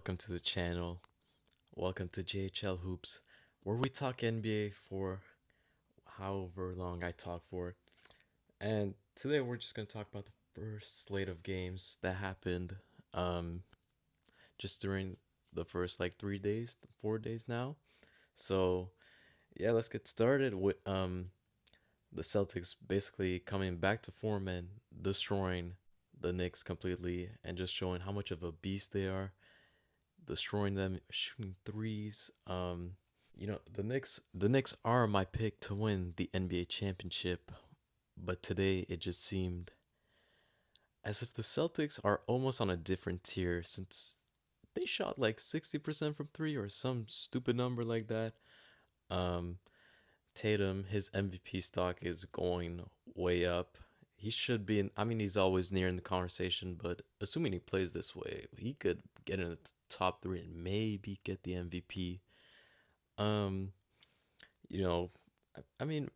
Welcome to the channel. Welcome to JHL Hoops, where we talk NBA for however long I talk for. And today we're just going to talk about the first slate of games that happened um, just during the first like 3 days, 4 days now. So, yeah, let's get started with the Celtics basically coming back to form and destroying the Knicks completely and just showing how much of a beast they are, destroying them, shooting threes. The Knicks are my pick to win the NBA championship, but today it just seemed as if the Celtics are almost on a different tier since they shot like 60% from three or some stupid number like that. Um, Tatum, his MVP stock is going way up. He should be in, I mean, he's always near in the conversation, but assuming he plays this way, he could get in the top three and maybe get the MVP. Um, you know, I mean,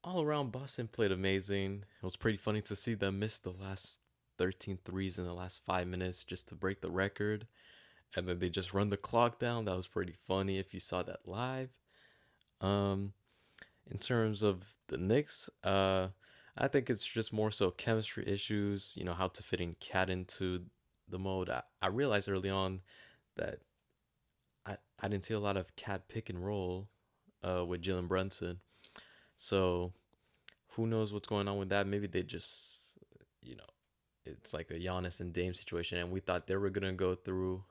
all around Boston played amazing. It was pretty funny to see them miss the last 13 threes in the last 5 minutes just to break the record. And then they just run the clock down. That was pretty funny if you saw that live. Um, in terms of the Knicks, I think it's just more so chemistry issues, how to fit in Cat into the mode. I realized early on that I didn't see a lot of Cat pick and roll with Jalen Brunson. So who knows what's going on with that? Maybe they just, you know, it's like a Giannis and Dame situation, and we thought they were gonna go through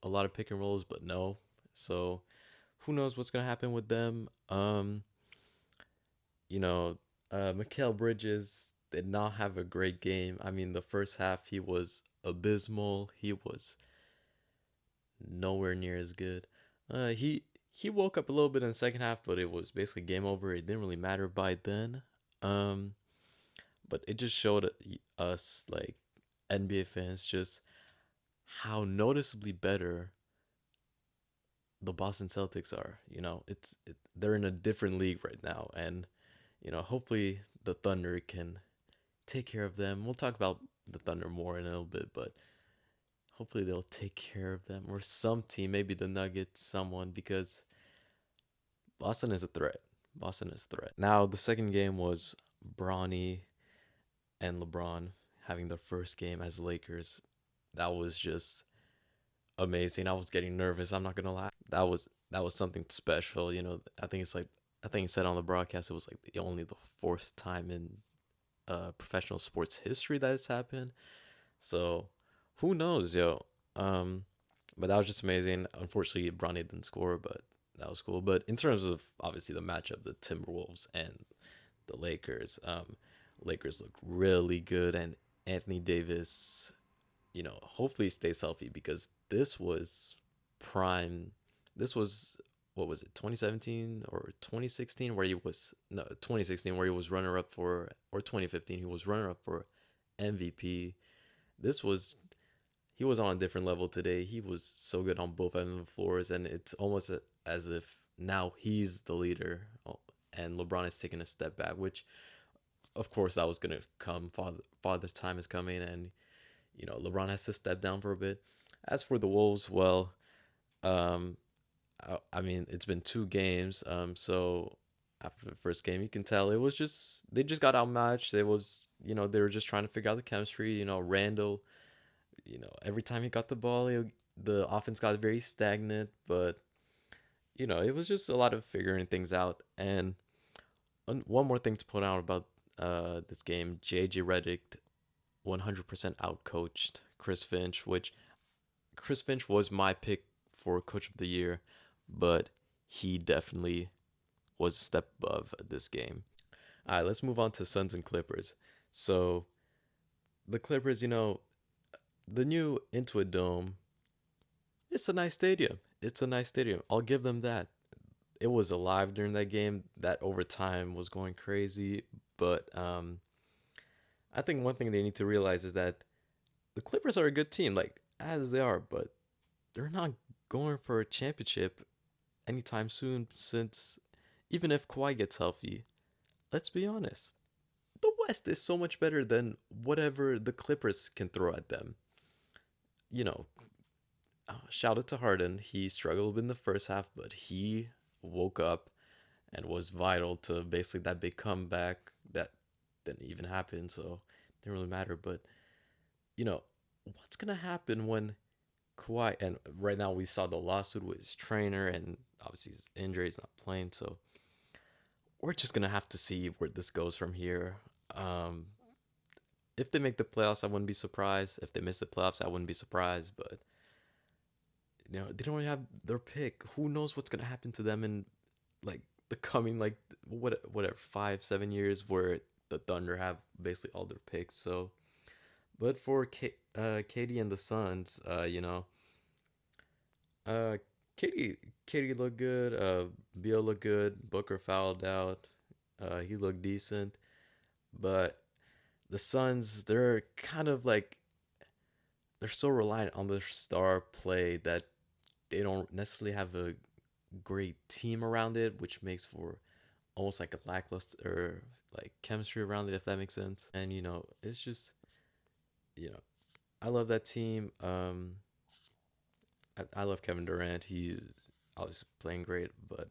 a lot of pick and rolls, but no. So who knows what's gonna happen with them? You know, Mikal Bridges did not have a great game. I mean, the first half he was abysmal. He was nowhere near as good. He woke up a little bit in the second half, but it was basically game over. It didn't really matter by then. Um, but it just showed us like NBA fans just how noticeably better the Boston Celtics are. They're in a different league right now, and hopefully the Thunder can take care of them. We'll talk about the Thunder more in a little bit, but hopefully they'll take care of them or some team, maybe the Nuggets, someone because Boston is a threat. Boston is a threat. Now the second game was Bronny and LeBron having their first game as Lakers. That was just amazing. I was getting nervous. I'm not gonna lie. That was something special. I think it said on the broadcast it was like the fourth time in professional sports history that it's happened. So who knows, yo? Um, but that was just amazing. Unfortunately, Bronny didn't score, but that was cool. But in terms of obviously the matchup, the Timberwolves and the Lakers, Lakers look really good, and Anthony Davis, hopefully stays healthy because this was prime. This was what was it, 2017 or 2016 where he was no 2016 where he was runner up for, or 2015 he was runner up for MVP. This was He was on a different level today. He was so good on both ends of the floors, and it's almost as if now he's the leader, and LeBron is taking a step back, which of course that was gonna come. Father time is coming, and LeBron has to step down for a bit. As for the Wolves, well, um, I mean it's been 2 games, so after the first game, you can tell it was just they just got outmatched. It was they were just trying to figure out the chemistry. Randall, every time he got the ball, the offense got very stagnant, but it was just a lot of figuring things out. And one more thing to point out about this game, JJ Redick 100% outcoached Chris Finch, which Chris Finch was my pick for coach of the year, but he definitely was a step above this game. All right, let's move on to Suns and Clippers. So the Clippers, the new Intuit Dome, it's a nice stadium. It's a nice stadium. I'll give them that. It was alive during that game. That overtime was going crazy, but I think one thing they need to realize is that the Clippers are a good team, like as they are, but they're not going for a championship anytime soon. Since even if Kawhi gets healthy, let's be honest, the West is so much better than whatever the Clippers can throw at them. You know, shout out to Harden. He struggled in the first half, but he woke up and was vital to basically that big comeback that didn't even happen. So it didn't really matter. But you know, what's gonna happen when Kawhi, and right now we saw the lawsuit with his trainer, and obviously his injury, he's not playing. So we're just gonna have to see where this goes from here. Um, if they make the playoffs, I wouldn't be surprised. If they miss the playoffs, I wouldn't be surprised. But they don't really have their pick. Who knows what's gonna happen to them in like the coming like whatever 5 7 years where the Thunder have basically all their picks. So, but for Katie and the Suns, uh, Katie Katie looked good. Beal looked good. Booker fouled out. He looked decent, but the Suns, they're kind of like they're so reliant on their star play that they don't necessarily have a great team around it, which makes for almost like a lackluster like chemistry around it, if that makes sense. And it's just you know, I love that team. I love Kevin Durant. He's always playing great, but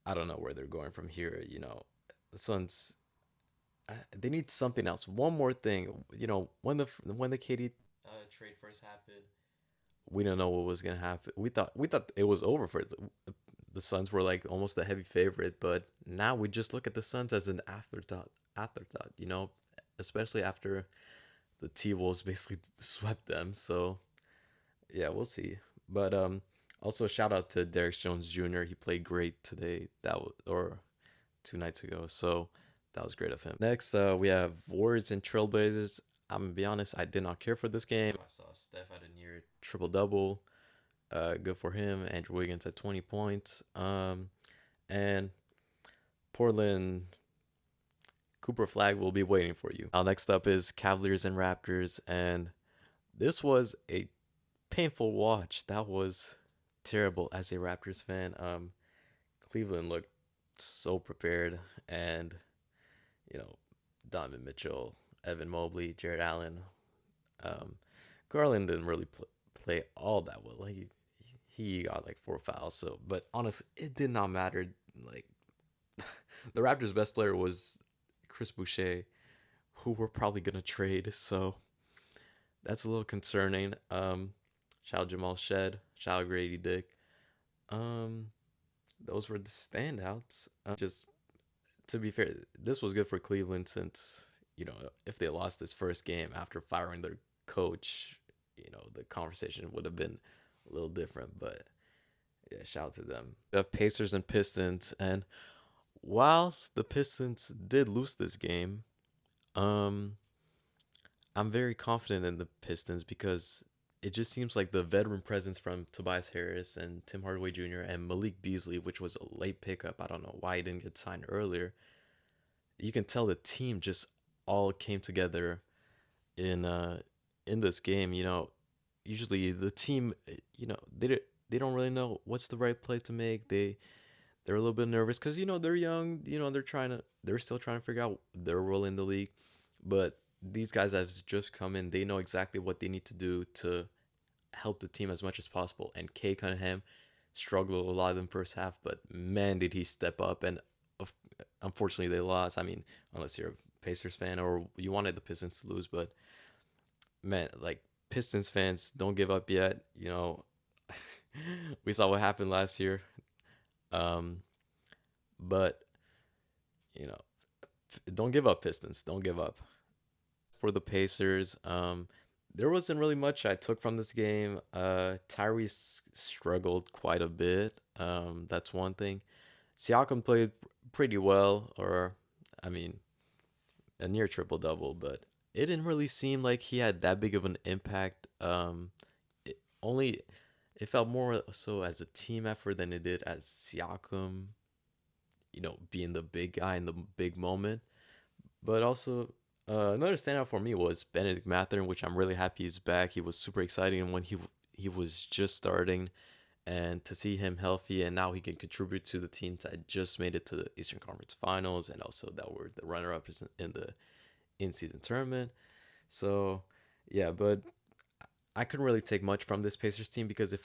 I don't know where they're going from here. The Suns, they need something else. One more thing. When the KD trade first happened, we don't know what was gonna happen. We thought it was over for the Suns were like almost a heavy favorite, but now we just look at the Suns as an afterthought. Afterthought, especially after the T Wolves basically swept them. So yeah, we'll see. But also shout out to Derek Jones Jr. He played great today. That was or 2 nights ago. So that was great of him. Next, we have Warriors and Trailblazers. I'm gonna be honest, I did not care for this game. I saw Steph had a near triple double. Good for him. Andrew Wiggins at 20 points. And Portland Cooper Flag will be waiting for you. Now, next up is Cavaliers and Raptors, and this was a painful watch. That was terrible as a Raptors fan. Cleveland looked so prepared, and you know, Donovan Mitchell, Evan Mobley, Jared Allen, um, Garland didn't really play all that well. He got like 4 fouls. So, but honestly, it did not matter. Like the Raptors' best player was Chris Boucher, who we're probably gonna trade. So that's a little concerning. Shout out Jamal Shed, shout out Grady Dick. Um, those were the standouts. Just to be fair, this was good for Cleveland since if they lost this first game after firing their coach, the conversation would have been a little different. But yeah, shout out to them. We have Pacers and Pistons, and whilst the Pistons did lose this game, um, I'm very confident in the Pistons because it just seems like the veteran presence from Tobias Harris and Tim Hardaway Jr. and Malik Beasley, which was a late pickup. I don't know why he didn't get signed earlier. You can tell the team just all came together in in this game. Usually the team, they don't really know what's the right play to make. They're a little bit nervous because they're young. They're still trying to figure out their role in the league. But these guys have just come in. They know exactly what they need to do to help the team as much as possible. And Kay Cunningham struggled a lot in the first half, but man, did he step up. And unfortunately, they lost. I mean, unless you're a Pacers fan or you wanted the Pistons to lose, but man, like Pistons fans, don't give up yet. We saw what happened last year. Um, but you know, don't give up, Pistons. Don't give up. For the Pacers, there wasn't really much I took from this game. Tyrese struggled quite a bit. That's one thing. Siakam played pretty well, or I mean, a near triple double, but it didn't really seem like he had that big of an impact. It only it felt more so as a team effort than it did as Siakam, being the big guy in the big moment. But also, another standout for me was Benedict Mathurin, which I'm really happy he's back. He was super exciting when he was just starting, and to see him healthy and now he can contribute to the teams that just made it to the Eastern Conference Finals and also that were the runner-ups in the in-season tournament. So, yeah, but I couldn't really take much from this Pacers team because it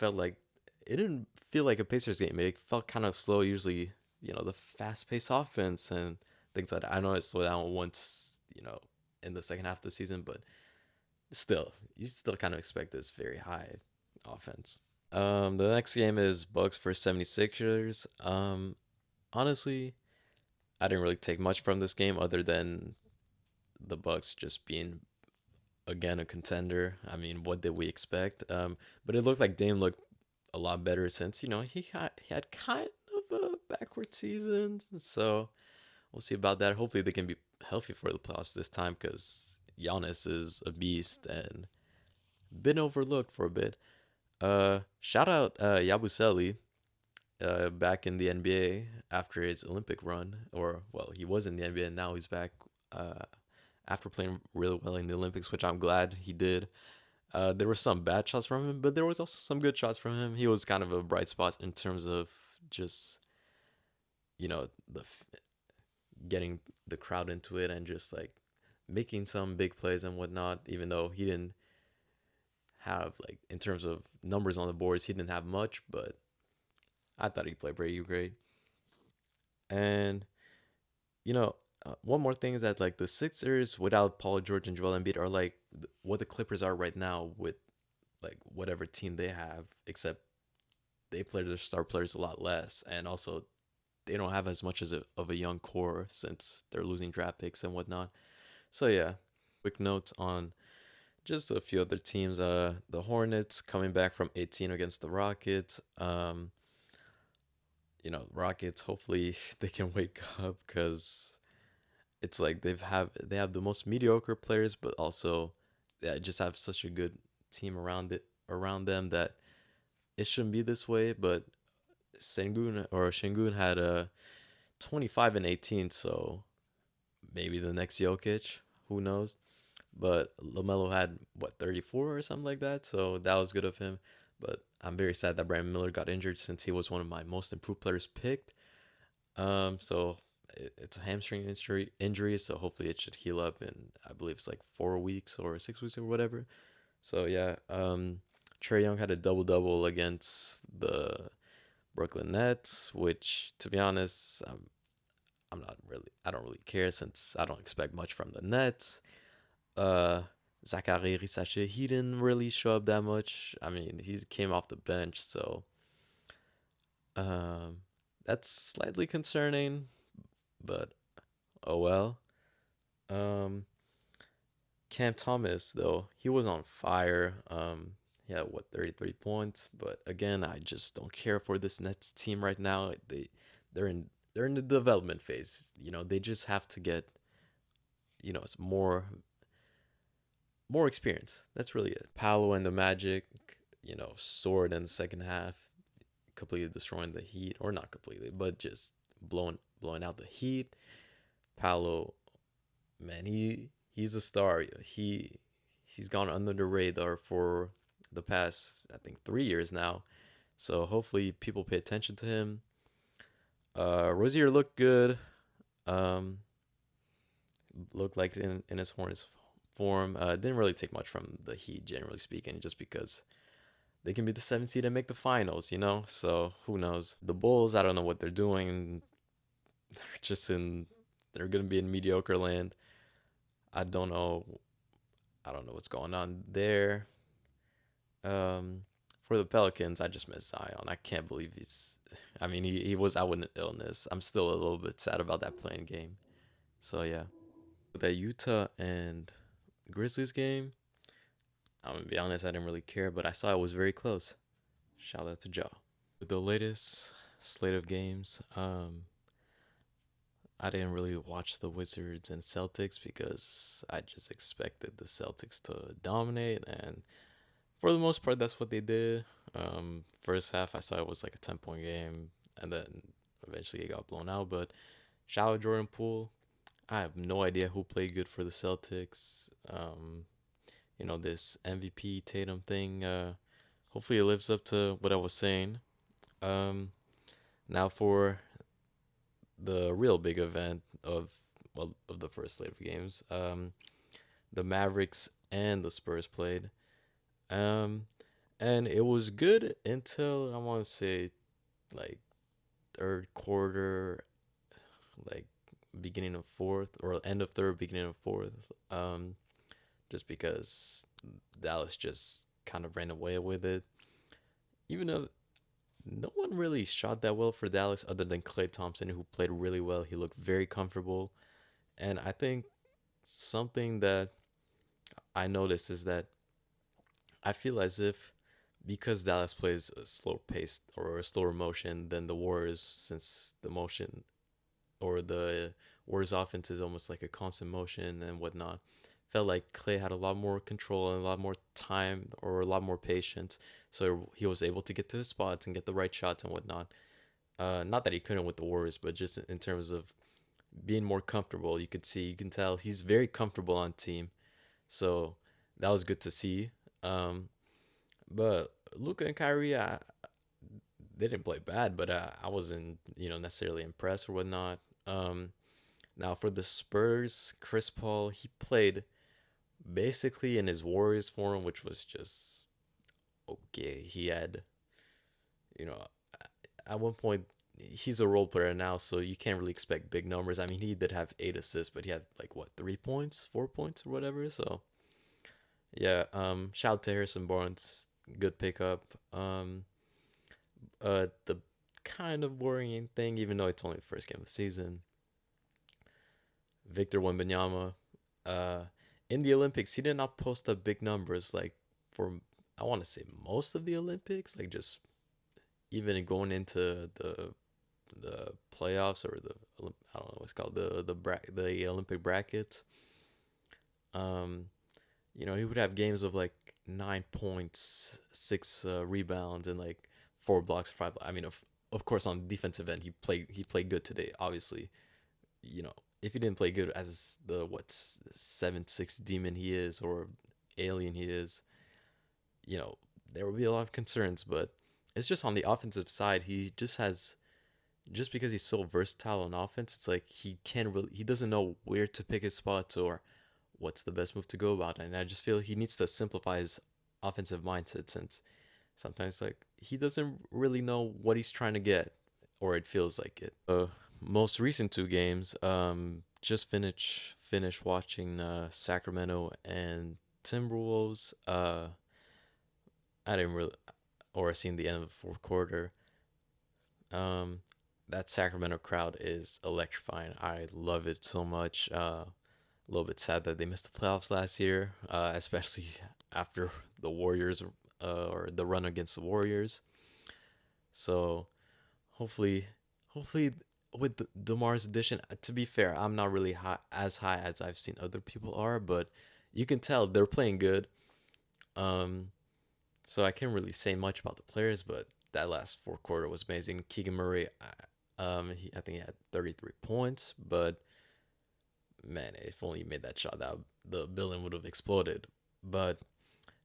didn't feel like a Pacers game. It felt kind of slow. Usually, the fast-paced offense and things like that. I know it slowed down once, in the second half of the season, but still, you still kind of expect this very high offense. The next game is Bucks for 76ers. Honestly, I didn't really take much from this game other than the Bucks just being again a contender. I mean, what did we expect? But it looked like Dame looked a lot better since he had kind of a backward season. So we'll see about that. Hopefully they can be healthy for the playoffs this time because Giannis is a beast and been overlooked for a bit. Shout out Yabusele back in the NBA after his Olympic run, or well, he was in the NBA and now he's back uh, after playing really well in the Olympics, which I'm glad he did. There were some bad shots from him, but there was also some good shots from him. He was kind of a bright spot in terms of just the getting the crowd into it and just like making some big plays and whatnot. Even though he didn't have like in terms of numbers on the boards, he didn't have much, but I thought he played pretty great. And you know, one more thing is that like the Sixers without Paul George and Joel Embiid are like what the Clippers are right now with like whatever team they have, except they play their star players a lot less, and also they don't have as much of a young core since they're losing draft picks and whatnot. So yeah, quick notes on just a few other teams. The Hornets coming back from 18 against the Rockets. Rockets. Hopefully they can wake up because it's like they have the most mediocre players, but also they just have such a good team around them that it shouldn't be this way. But Shingun had a 25 and 18, so maybe the next Jokic, who knows? But LaMelo had what 34 or something like that, so that was good of him. But I'm very sad that Brandon Miller got injured since he was one of my most improved players picked. So it's a hamstring injury, so hopefully it should heal up in I believe it's like 4 weeks or 6 weeks or whatever. So yeah, Trey Young had a double double against the Brooklyn Nets, which to be honest, I don't really care since I don't expect much from the Nets. Uh, Zachary Risache, he didn't really show up that much. I mean, he came off the bench, so um, that's slightly concerning, but oh well. Um, Cam Thomas though, he was on fire. He had what 33 points, but again, I just don't care for this Nets team right now. They're in they're in the development phase. They just have to get it's more experience. That's really it. Paolo and the Magic, soared in the second half, completely destroying the Heat, or not completely, but just blowing out the Heat. Paolo, man, he's a star. He's gone under the radar for the past I think 3 years now. So hopefully people pay attention to him. Rozier looked good. Um, looked like in his Hornets form. Didn't really take much from the Heat, generally speaking, just because they can be the 7th seed and make the finals. So who knows? The Bulls, I don't know what they're doing. They're just in. They're gonna be in mediocre land. I don't know. I don't know what's going on there. For the Pelicans, I just miss Zion. I can't believe he's. I mean, he was out with an illness. I'm still a little bit sad about that playing game. So yeah, that Utah and Grizzlies game. I'm gonna be honest, I didn't really care, but I saw it was very close. Shout out to Ja. The latest slate of games, I didn't really watch the Wizards and Celtics because I just expected the Celtics to dominate, and for the most part, that's what they did. First half, I saw it was like a 10-point game, and then eventually it got blown out. But shout out Jordan Poole. I have no idea who played good for the Celtics. This MVP Tatum thing. Hopefully, it lives up to what I was saying. Um, Now for the real big event of the first slate of games. The Mavericks and the Spurs played. Um, and it was good until I want to say like third quarter, like beginning of fourth or end of third, beginning of fourth. Um, just because Dallas just kind of ran away with it. Even though no one really shot that well for Dallas other than Klay Thompson, who played really well. He looked very comfortable. And I think something that I noticed is that I feel as if because Dallas plays a slow pace or a slower motion than the Warriors, since the motion or the Warriors offense is almost like a constant motion and whatnot. Felt like Clay had a lot more control and a lot more time or a lot more patience, so he was able to get to his spots and get the right shots and whatnot. Not that he couldn't with the Warriors, but just in terms of being more comfortable, you can tell he's very comfortable on team. So that was good to see. Um, but Luca and Kyrie, they didn't play bad, but I wasn't necessarily impressed or whatnot. Um, Now for the Spurs, Chris Paul, he played basically in his Warriors form, which was just okay. He had, you know, at one point he's a role player now, so you can't really expect big numbers. I mean, he did have 8 assists, but he had like what 3 points, 4 points, or whatever. So yeah, shout out to Harrison Barnes, good pickup. The kind of worrying thing, even though it's only the first game of the season, Victor Wembanyama, uh, in the Olympics, he did not post up big numbers like for I want to say most of the Olympics, like just even going into the playoffs or the I don't know what's called the Olympic brackets. Um, he would have games of like 9 points, six rebounds, and like 4 blocks, five. I mean, of course, on the defensive end, he played good today. Obviously, you know, if he didn't play good as the what 7'6" demon he is or alien he is, you know, there would be a lot of concerns. But it's just on the offensive side, he just has just because he's so versatile on offense, it's like he doesn't know where to pick his spots or what's the best move to go about. And I just feel he needs to simplify his offensive mindset since sometimes like he doesn't really know what he's trying to get, or it feels like it. Most recent 2 games, just finish watching Sacramento and Timberwolves. I didn't really, or seen the end of the fourth quarter. Um, that Sacramento crowd is electrifying. I love it so much. A little bit sad that they missed the playoffs last year, especially after the Warriors or the run against the Warriors. So hopefully, hopefully with Demar's addition, to be fair, I'm not really as high as I've seen other people are, but you can tell they're playing good. Um, so I can't really say much about the players, but that last fourth quarter was amazing. Keegan Murray, I think he had 33 points, but man, if only he made that shot, that the building would have exploded. But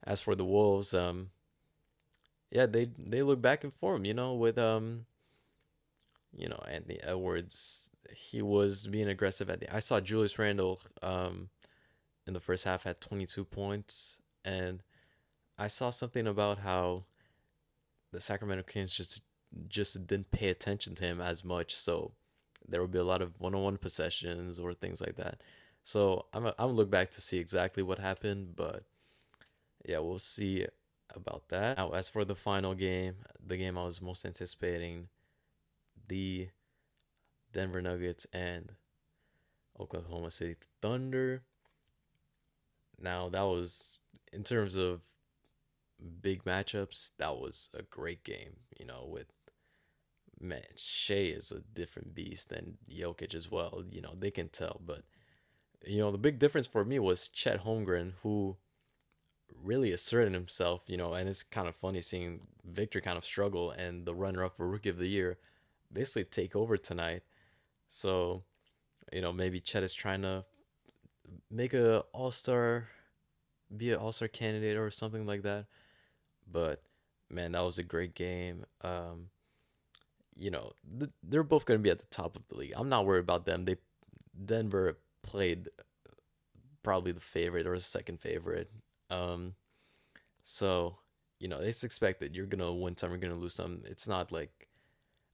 as for the Wolves, yeah, they look back in form, with Anthony Edwards. He was being aggressive at the. I saw Julius Randle in the first half had 22 points, and I saw something about how the Sacramento Kings just didn't pay attention to him as much, so there would be a lot of one-on-one possessions or things like that. So I'm gonna look back to see exactly what happened, but yeah, we'll see about that. Now, as for the final game, the game I was most anticipating, the Denver Nuggets and Oklahoma City Thunder. Now, that was, in terms of big matchups, that was a great game, with, man, Shea is a different beast than Jokic as well. They can tell. But, the big difference for me was Chet Holmgren, who really asserted himself, and it's kind of funny seeing Victor kind of struggle and the runner up for Rookie of the Year basically take over tonight. So, maybe Chet is trying to make a all-star, be an all-star candidate or something like that. But man, that was a great game. They're both going to be at the top of the league. I'm not worried about them. Denver played probably the favorite or the second favorite. Um, So, it's expected you're gonna win some, you're gonna lose some. It's not like,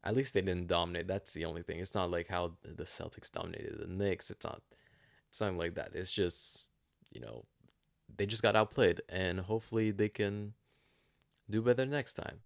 at least they didn't dominate. That's the only thing. It's not like how the Celtics dominated the Knicks. It's not like that. It's just, you know, they just got outplayed, and hopefully they can do better next time.